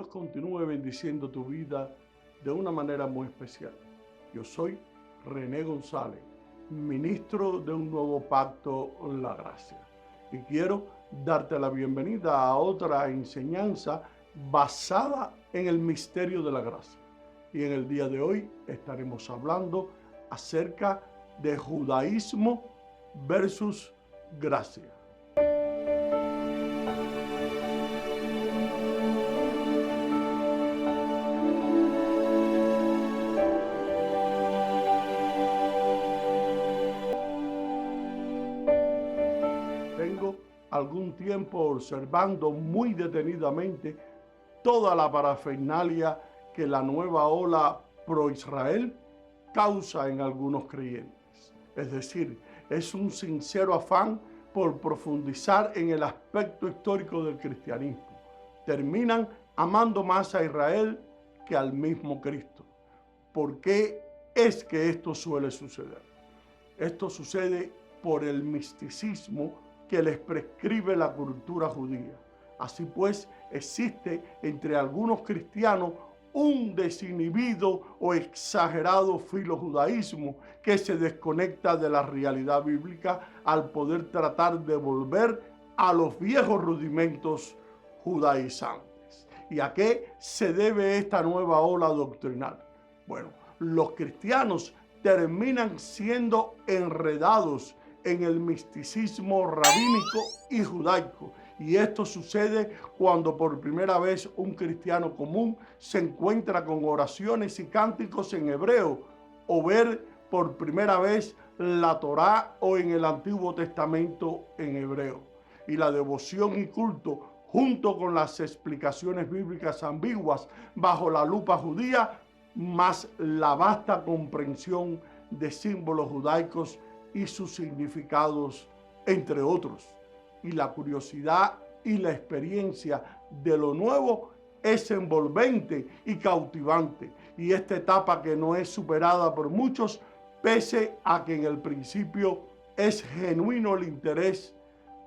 continúe bendiciendo tu vida de una manera muy especial. Yo soy René González, ministro de un nuevo pacto, la gracia. Y quiero darte la bienvenida a otra enseñanza basada en el misterio de la gracia. Y en el día de hoy estaremos hablando acerca de judaísmo versus gracia. Tengo algún tiempo observando muy detenidamente toda la parafernalia que la nueva ola pro-Israel causa en algunos creyentes. Es decir, es un sincero afán por profundizar en el aspecto histórico del cristianismo. Terminan amando más a Israel que al mismo Cristo. ¿Por qué es que esto suele suceder? Esto sucede por el misticismo que les prescribe la cultura judía. Así pues, existe entre algunos cristianos un desinhibido o exagerado filojudaísmo que se desconecta de la realidad bíblica al poder tratar de volver a los viejos rudimentos judaizantes. ¿Y a qué se debe esta nueva ola doctrinal? Bueno, los cristianos terminan siendo enredados en el misticismo rabínico y judaico. Y esto sucede cuando por primera vez un cristiano común se encuentra con oraciones y cánticos en hebreo, o ver por primera vez la Torá o en el Antiguo Testamento en hebreo. Y la devoción y culto, junto con las explicaciones bíblicas ambiguas bajo la lupa judía, más la vasta comprensión de símbolos judaicos y sus significados, entre otros. Y la curiosidad y la experiencia de lo nuevo es envolvente y cautivante. Y esta etapa que no es superada por muchos, pese a que en el principio es genuino el interés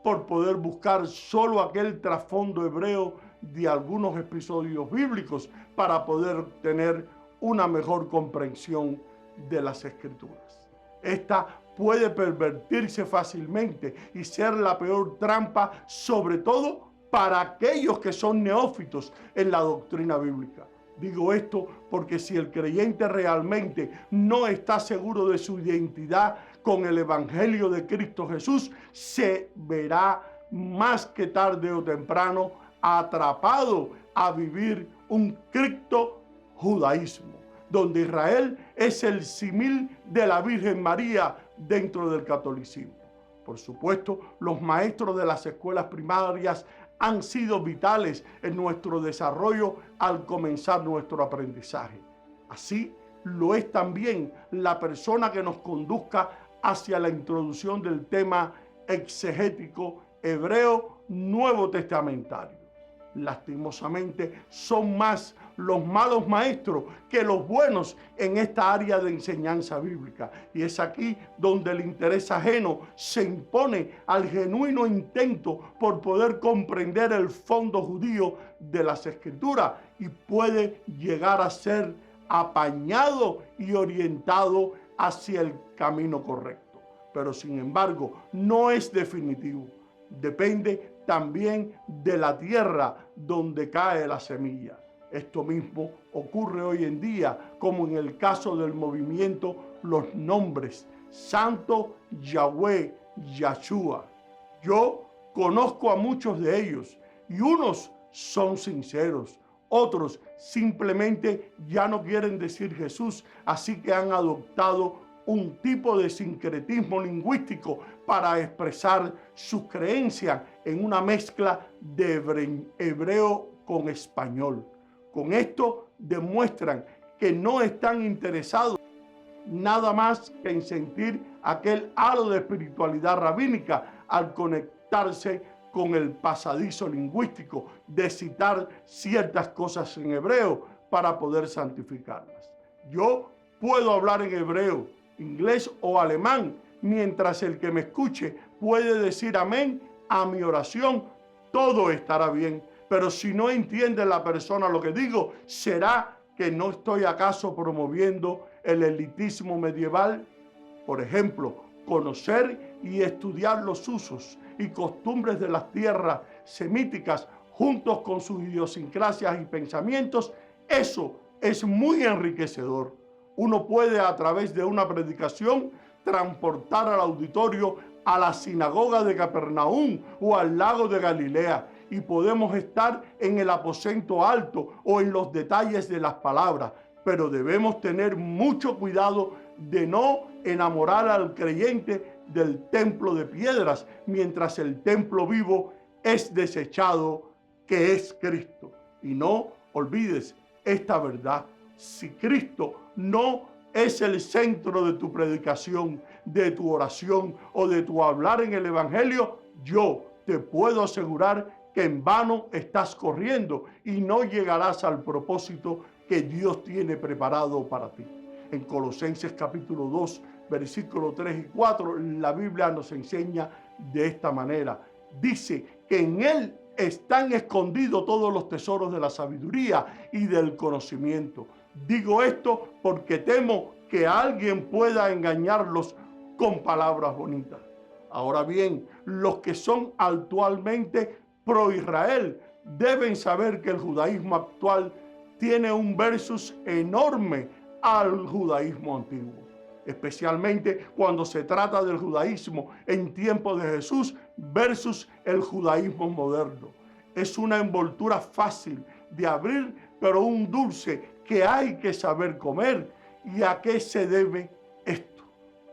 por poder buscar solo aquel trasfondo hebreo de algunos episodios bíblicos para poder tener una mejor comprensión de las Escrituras. Esta puede pervertirse fácilmente y ser la peor trampa, sobre todo para aquellos que son neófitos en la doctrina bíblica. Digo esto porque si el creyente realmente no está seguro de su identidad con el Evangelio de Cristo Jesús, se verá más que tarde o temprano atrapado a vivir un criptojudaísmo, donde Israel es el símil de la Virgen María dentro del catolicismo. Por supuesto, los maestros de las escuelas primarias han sido vitales en nuestro desarrollo al comenzar nuestro aprendizaje. Así lo es también la persona que nos conduzca hacia la introducción del tema exegético hebreo nuevo testamentario. Lastimosamente, son más los malos maestros que los buenos en esta área de enseñanza bíblica. Y es aquí donde el interés ajeno se impone al genuino intento por poder comprender el fondo judío de las Escrituras y puede llegar a ser apañado y orientado hacia el camino correcto. Pero sin embargo, no es definitivo. Depende también de la tierra donde cae la semilla. Esto mismo ocurre hoy en día, como en el caso del movimiento Los Nombres, Santo, Yahweh, Yahshua. Yo conozco a muchos de ellos y unos son sinceros, otros simplemente ya no quieren decir Jesús, así que han adoptado un tipo de sincretismo lingüístico para expresar sus creencias en una mezcla de hebreo con español. Con esto demuestran que no están interesados nada más que en sentir aquel halo de espiritualidad rabínica al conectarse con el pasadizo lingüístico de citar ciertas cosas en hebreo para poder santificarlas. Yo puedo hablar en hebreo, inglés o alemán, mientras el que me escuche puede decir amén a mi oración, todo estará bien. Pero si no entiende la persona lo que digo, ¿será que no estoy acaso promoviendo el elitismo medieval? Por ejemplo, conocer y estudiar los usos y costumbres de las tierras semíticas juntos con sus idiosincrasias y pensamientos, eso es muy enriquecedor. Uno puede, a través de una predicación, transportar al auditorio a la sinagoga de Capernaum o al lago de Galilea, y podemos estar en el aposento alto o en los detalles de las palabras, pero debemos tener mucho cuidado de no enamorar al creyente del templo de piedras, mientras el templo vivo es desechado, que es Cristo. Y no olvides esta verdad: si Cristo no es el centro de tu predicación, de tu oración o de tu hablar en el evangelio, yo te puedo asegurar que en vano estás corriendo y no llegarás al propósito que Dios tiene preparado para ti. En Colosenses capítulo 2, versículos 3 y 4, la Biblia nos enseña de esta manera. Dice que en Él están escondidos todos los tesoros de la sabiduría y del conocimiento. Digo esto porque temo que alguien pueda engañarlos con palabras bonitas. Ahora bien, los que son actualmente pro Israel deben saber que el judaísmo actual tiene un versus enorme al judaísmo antiguo, especialmente cuando se trata del judaísmo en tiempos de Jesús versus el judaísmo moderno. Es una envoltura fácil de abrir, pero un dulce que hay que saber comer. ¿Y a qué se debe esto?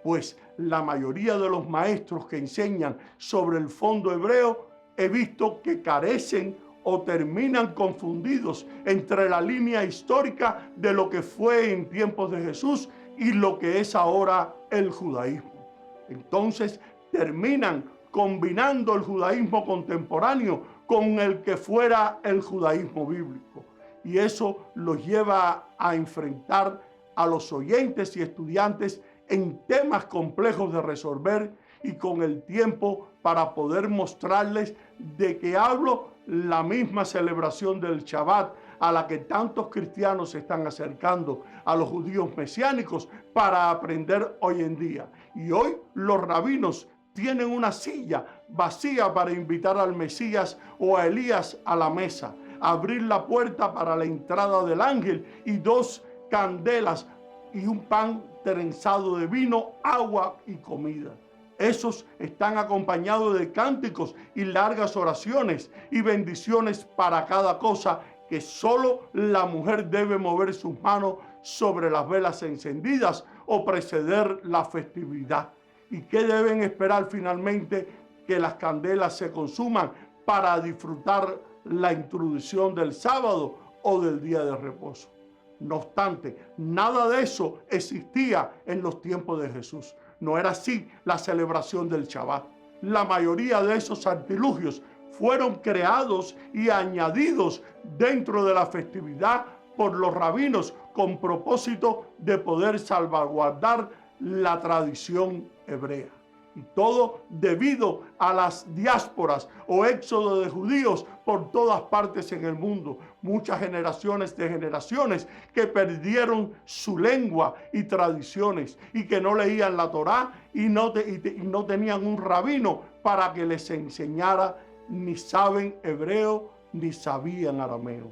Pues la mayoría de los maestros que enseñan sobre el fondo hebreo he visto que carecen o terminan confundidos entre la línea histórica de lo que fue en tiempos de Jesús y lo que es ahora el judaísmo. Entonces terminan combinando el judaísmo contemporáneo con el que fuera el judaísmo bíblico. Y eso los lleva a enfrentar a los oyentes y estudiantes en temas complejos de resolver, y con el tiempo para poder mostrarles de que hablo la misma celebración del Shabbat a la que tantos cristianos se están acercando a los judíos mesiánicos para aprender hoy en día. Y hoy los rabinos tienen una silla vacía para invitar al Mesías o a Elías a la mesa, abrir la puerta para la entrada del ángel y 2 candelas y un pan trenzado de vino, agua y comida. Esos están acompañados de cánticos y largas oraciones y bendiciones para cada cosa, que solo la mujer debe mover sus manos sobre las velas encendidas o preceder la festividad. ¿Y qué deben esperar finalmente? Que las candelas se consuman para disfrutar la introducción del sábado o del día de reposo. No obstante, nada de eso existía en los tiempos de Jesús. No era así la celebración del Shabbat. La mayoría de esos artilugios fueron creados y añadidos dentro de la festividad por los rabinos con propósito de poder salvaguardar la tradición hebrea. Y todo debido a las diásporas o éxodo de judíos por todas partes en el mundo. Muchas generaciones de generaciones que perdieron su lengua y tradiciones y que no leían la Torá y no tenían un rabino para que les enseñara, ni saben hebreo ni sabían arameo.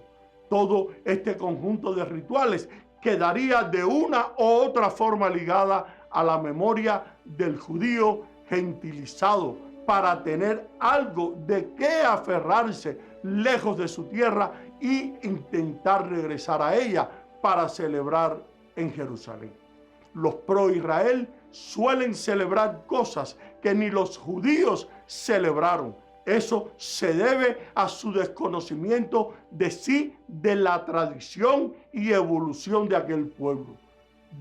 Todo este conjunto de rituales quedaría de una u otra forma ligada a la memoria del judío gentilizado, para tener algo de qué aferrarse lejos de su tierra y intentar regresar a ella para celebrar en Jerusalén. Los pro Israel suelen celebrar cosas que ni los judíos celebraron. Eso se debe a su desconocimiento de sí, de la tradición y evolución de aquel pueblo.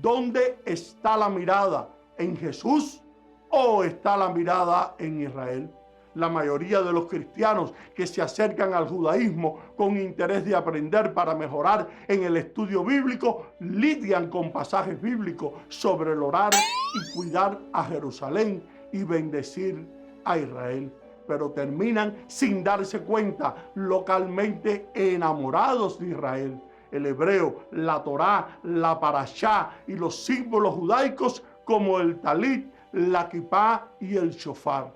¿Dónde está la mirada? ¿En Jesús o está la mirada en Israel? La mayoría de los cristianos que se acercan al judaísmo con interés de aprender para mejorar en el estudio bíblico lidian con pasajes bíblicos sobre el orar y cuidar a Jerusalén y bendecir a Israel. pero terminan sin darse cuenta, localmente enamorados de Israel. El hebreo, la Torá, la parashá y los símbolos judaicos como el talit, la kipá y el shofar,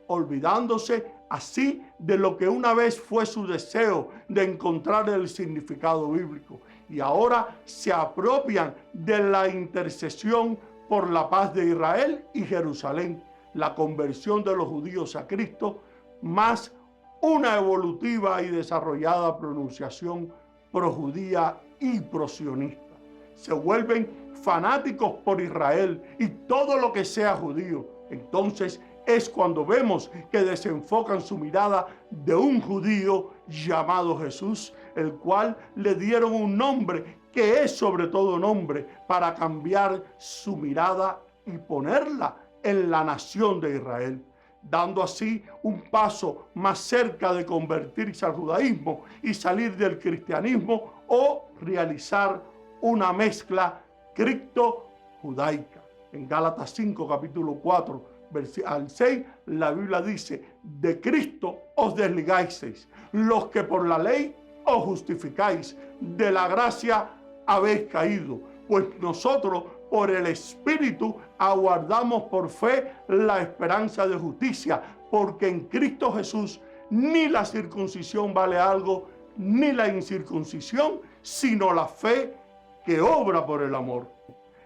olvidándose así de lo que una vez fue su deseo de encontrar el significado bíblico, y ahora se apropian de la intercesión por la paz de Israel y Jerusalén, la conversión de los judíos a Cristo, más una evolutiva y desarrollada pronunciación projudía y prosionista. Se vuelven fanáticos por Israel y todo lo que sea judío. Entonces es cuando vemos que desenfocan su mirada de un judío llamado Jesús, el cual le dieron un nombre que es sobre todo nombre, para cambiar su mirada y ponerla en la nación de Israel, dando así un paso más cerca de convertirse al judaísmo y salir del cristianismo, o realizar una mezcla cripto-judaica. En Gálatas 5, capítulo 4, al 6, la Biblia dice: de Cristo os desligáis, los que por la ley os justificáis, de la gracia habéis caído, pues nosotros por el Espíritu aguardamos por fe la esperanza de justicia, porque en Cristo Jesús ni la circuncisión vale algo, ni la incircuncisión, sino la fe que obra por el amor.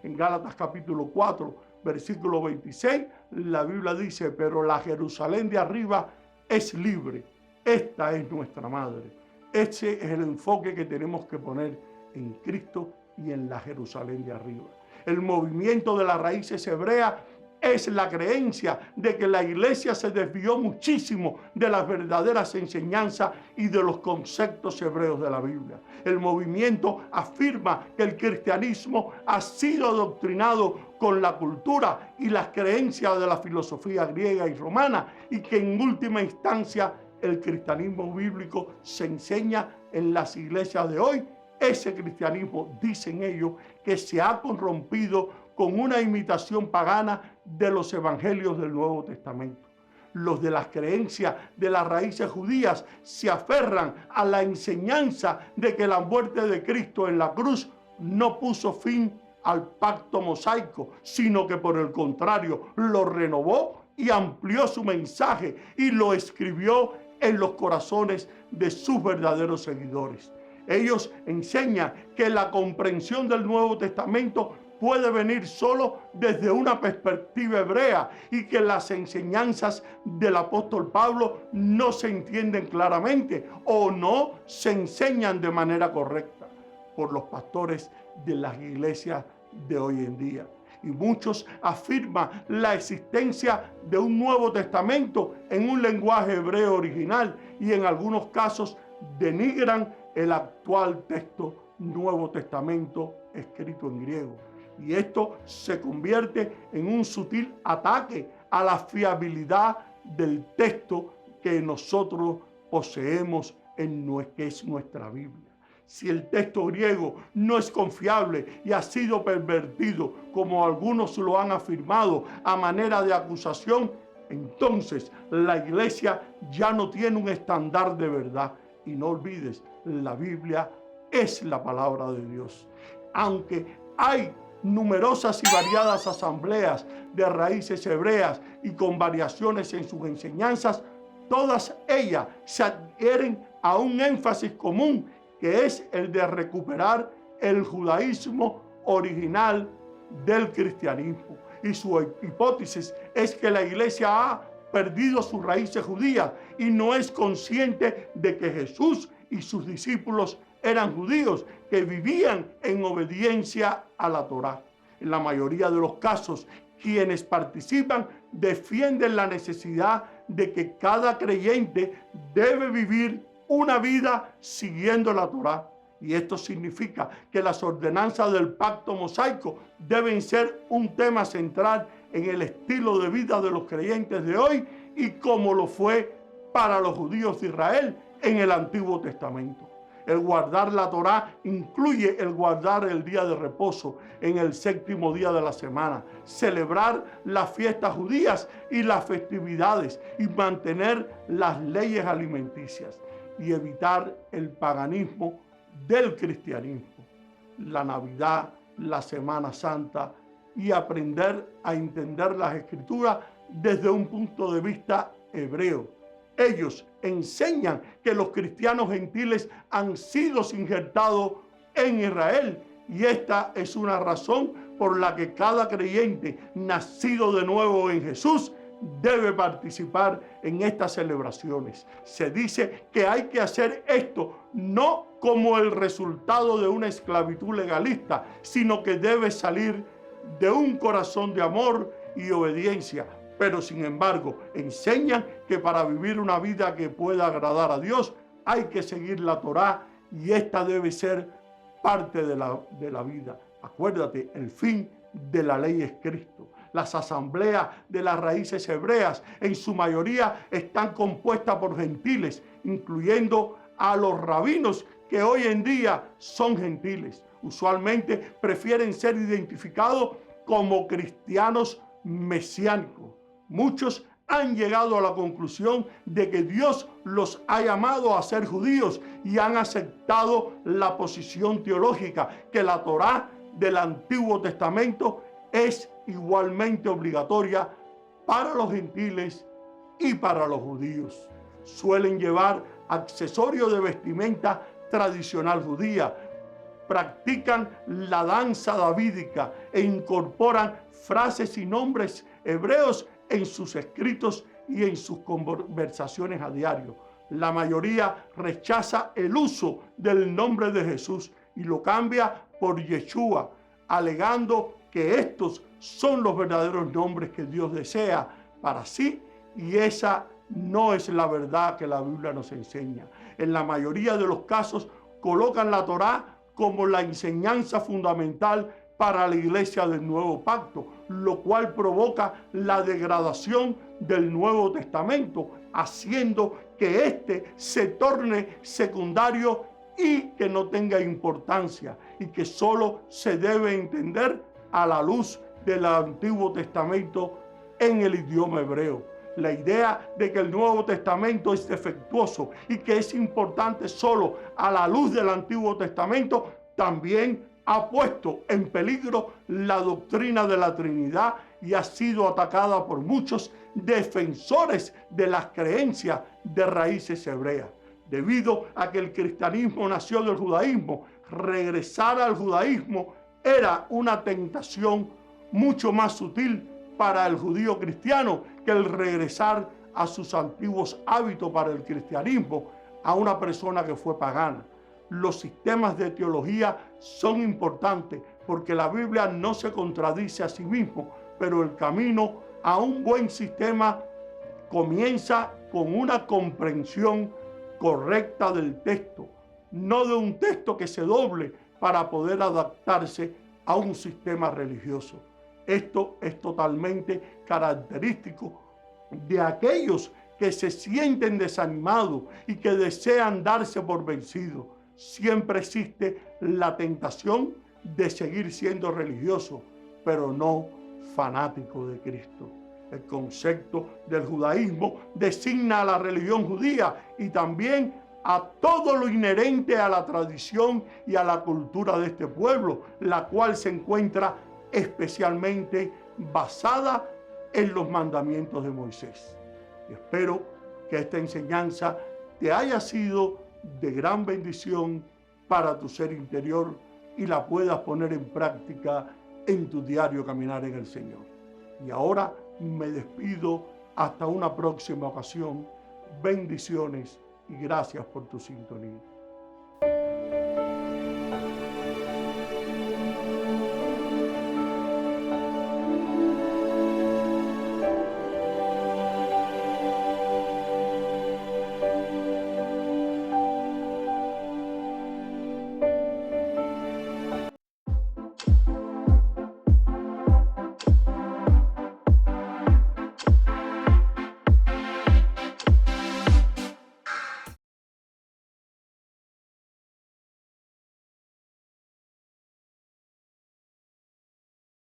En Gálatas capítulo 4, versículo 26, la Biblia dice: pero la Jerusalén de arriba es libre, esta es nuestra madre. Ese es el enfoque que tenemos que poner en Cristo y en la Jerusalén de arriba. El movimiento de las raíces hebreas es la creencia de que la iglesia se desvió muchísimo de las verdaderas enseñanzas y de los conceptos hebreos de la Biblia. El movimiento afirma que el cristianismo ha sido adoctrinado con la cultura y las creencias de la filosofía griega y romana, y que en última instancia el cristianismo bíblico se enseña en las iglesias de hoy. Ese cristianismo, dicen ellos, que se ha corrompido con una imitación pagana de los evangelios del Nuevo Testamento. Los de las creencias de las raíces judías se aferran a la enseñanza de que la muerte de Cristo en la cruz no puso fin al pacto mosaico, sino que por el contrario lo renovó y amplió su mensaje y lo escribió en los corazones de sus verdaderos seguidores. Ellos enseñan que la comprensión del Nuevo Testamento puede venir solo desde una perspectiva hebrea, y que las enseñanzas del apóstol Pablo no se entienden claramente o no se enseñan de manera correcta por los pastores de las iglesias de hoy en día. Y muchos afirman la existencia de un Nuevo Testamento en un lenguaje hebreo original, y en algunos casos denigran el actual texto Nuevo Testamento escrito en griego. Y esto se convierte en un sutil ataque a la fiabilidad del texto que nosotros poseemos que es nuestra Biblia. Si el texto griego no es confiable y ha sido pervertido, como algunos lo han afirmado a manera de acusación, entonces la iglesia ya no tiene un estándar de verdad. Y no olvides, la Biblia es la palabra de Dios. Aunque hay numerosas y variadas asambleas de raíces hebreas y con variaciones en sus enseñanzas, todas ellas se adhieren a un énfasis común, que es el de recuperar el judaísmo original del cristianismo. Y su hipótesis es que la iglesia ha perdido sus raíces judías y no es consciente de que Jesús y sus discípulos eran judíos que vivían en obediencia a la Torá. En la mayoría de los casos, quienes participan defienden la necesidad de que cada creyente debe vivir una vida siguiendo la Torá. Y esto significa que las ordenanzas del pacto mosaico deben ser un tema central en el estilo de vida de los creyentes de hoy, y como lo fue para los judíos de Israel en el Antiguo Testamento. El guardar la Torá incluye el guardar el día de reposo en el séptimo día de la semana, celebrar las fiestas judías y las festividades y mantener las leyes alimenticias y evitar el paganismo del cristianismo, la Navidad, la Semana Santa y aprender a entender las Escrituras desde un punto de vista hebreo. Ellos enseñan que los cristianos gentiles han sido injertados en Israel y esta es una razón por la que cada creyente nacido de nuevo en Jesús debe participar en estas celebraciones. Se dice que hay que hacer esto no como el resultado de una esclavitud legalista, sino que debe salir de un corazón de amor y obediencia. Pero sin embargo, enseñan que para vivir una vida que pueda agradar a Dios hay que seguir la Torá y esta debe ser parte de la vida. Acuérdate, el fin de la ley es Cristo. Las asambleas de las raíces hebreas en su mayoría están compuestas por gentiles, incluyendo a los rabinos que hoy en día son gentiles. Usualmente prefieren ser identificados como cristianos mesiánicos. Muchos han llegado a la conclusión de que Dios los ha llamado a ser judíos y han aceptado la posición teológica que la Torá del Antiguo Testamento es igualmente obligatoria para los gentiles y para los judíos. Suelen llevar accesorios de vestimenta tradicional judía, practican la danza davídica e incorporan frases y nombres hebreos en sus escritos y en sus conversaciones a diario. La mayoría rechaza el uso del nombre de Jesús y lo cambia por Yeshua, alegando que estos son los verdaderos nombres que Dios desea para sí, y esa no es la verdad que la Biblia nos enseña. En la mayoría de los casos colocan la Torá como la enseñanza fundamental para la iglesia del Nuevo Pacto, lo cual provoca la degradación del Nuevo Testamento, haciendo que éste se torne secundario y que no tenga importancia, y que solo se debe entender a la luz del Antiguo Testamento en el idioma hebreo. La idea de que el Nuevo Testamento es defectuoso y que es importante solo a la luz del Antiguo Testamento también ha puesto en peligro la doctrina de la Trinidad y ha sido atacada por muchos defensores de las creencias de raíces hebreas. Debido a que el cristianismo nació del judaísmo, regresar al judaísmo era una tentación mucho más sutil para el judío cristiano que el regresar a sus antiguos hábitos para el cristianismo a una persona que fue pagana. Los sistemas de teología son importantes porque la Biblia no se contradice a sí mismo, pero el camino a un buen sistema comienza con una comprensión correcta del texto, no de un texto que se doble para poder adaptarse a un sistema religioso. Esto es totalmente característico de aquellos que se sienten desanimados y que desean darse por vencidos. Siempre existe la tentación de seguir siendo religioso, pero no fanático de Cristo. El concepto del judaísmo designa a la religión judía y también a todo lo inherente a la tradición y a la cultura de este pueblo, la cual se encuentra especialmente basada en los mandamientos de Moisés. Espero que esta enseñanza te haya sido de gran bendición para tu ser interior y la puedas poner en práctica en tu diario caminar en el Señor. Y ahora me despido hasta una próxima ocasión. Bendiciones y gracias por tu sintonía.